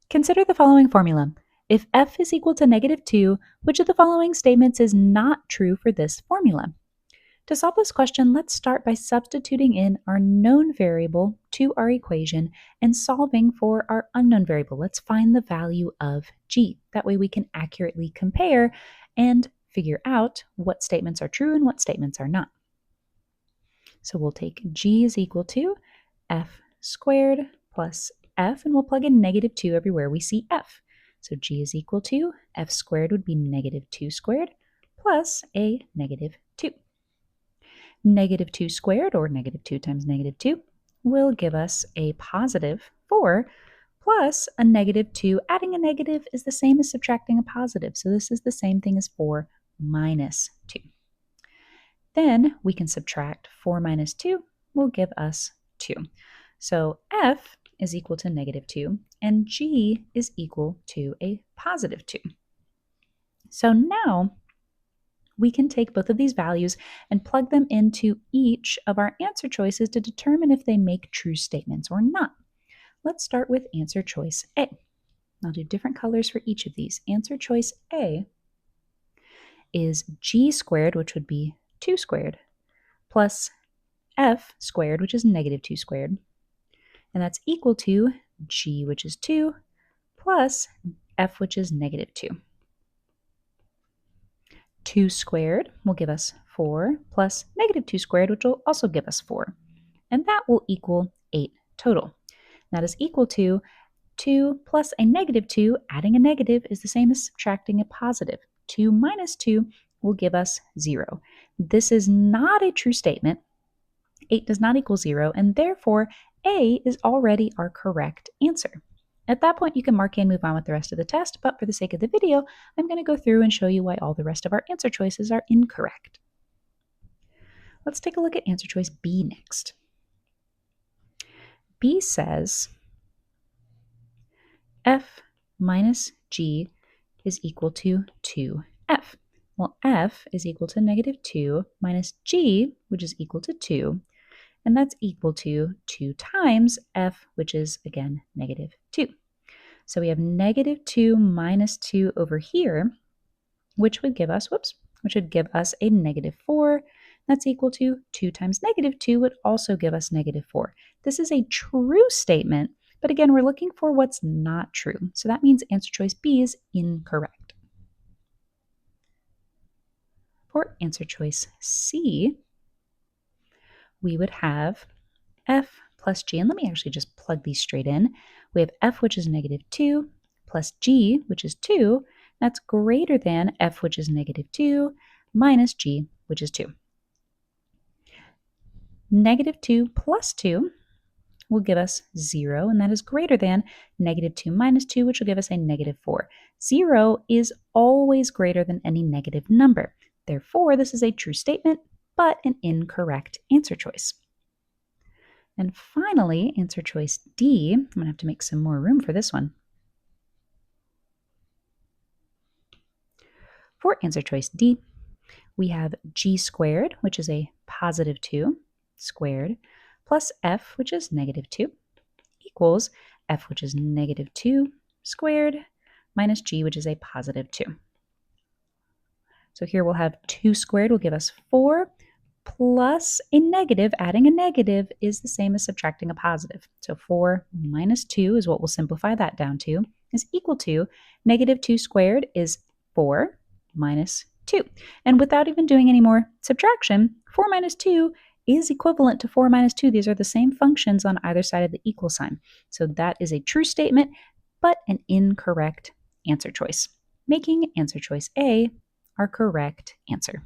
Consider the following formula. If f is equal to -2, which of the following statements is not true for this formula? To solve this question, let's start by substituting in our known variable to our equation and solving for our unknown variable. Let's find the value of g. That way we can accurately compare and figure out what statements are true and what statements are not. So we'll take g is equal to f squared plus f, and we'll plug in -2 everywhere we see f. So g is equal to f squared would be -2 squared plus a -2. -2 squared, or -2 times -2, will give us a +4 plus a -2. Adding a negative is the same as subtracting a positive, so this is the same thing as 4 minus 2. Then we can subtract 4 minus 2 will give us 2. So f is equal to -2 and g is equal to a +2. So now we can take both of these values and plug them into each of our answer choices to determine if they make true statements or not. Let's start with answer choice A. I'll do different colors for each of these. Answer choice A is g squared, which would be 2 squared, plus f squared, which is -2 squared, and that's equal to g, which is 2, plus f, which is -2. 2 squared will give us 4, plus -2 squared, which will also give us 4, and that will equal 8 total. That is equal to 2 plus a -2. Adding a negative is the same as subtracting a positive. 2 minus 2 will give us 0. This is not a true statement. 8 does not equal 0, and therefore A is already our correct answer. At that point, you can mark A and move on with the rest of the test, but for the sake of the video, I'm going to go through and show you why all the rest of our answer choices are incorrect. Let's take a look at answer choice B next. B says f minus g is equal to 2f. Well, f is equal to -2 minus g, which is equal to 2, and that's equal to 2 times f, which is, again, -2. So we have -2 minus 2 over here, which would give us, a -4. That's equal to 2 times -2 would also give us -4. This is a true statement, but again, we're looking for what's not true. So that means answer choice B is incorrect. For answer choice C, we would have f plus g, and let me actually just plug these straight in. We have f, which is -2, plus g, which is 2. That's greater than f, which is -2, minus g, which is 2. -2 plus 2 will give us 0, and that is greater than -2 minus 2, which will give us a -4. 0 is always greater than any negative number. Therefore, this is a true statement, but an incorrect answer choice. And finally, answer choice D, I'm going to have to make some more room for this one. For answer choice D, we have g squared, which is a +2 squared, plus f, which is -2, equals f, which is -2 squared, minus g, which is a +2. So here we'll have 2 squared will give us 4, plus a negative. Adding a negative is the same as subtracting a positive. So 4 minus 2 is what we'll simplify that down to, is equal to -2 squared is 4 minus 2. And without even doing any more subtraction, 4 minus 2 is equivalent to 4 minus 2. These are the same functions on either side of the equal sign. So that is a true statement, but an incorrect answer choice, making answer choice A our correct answer.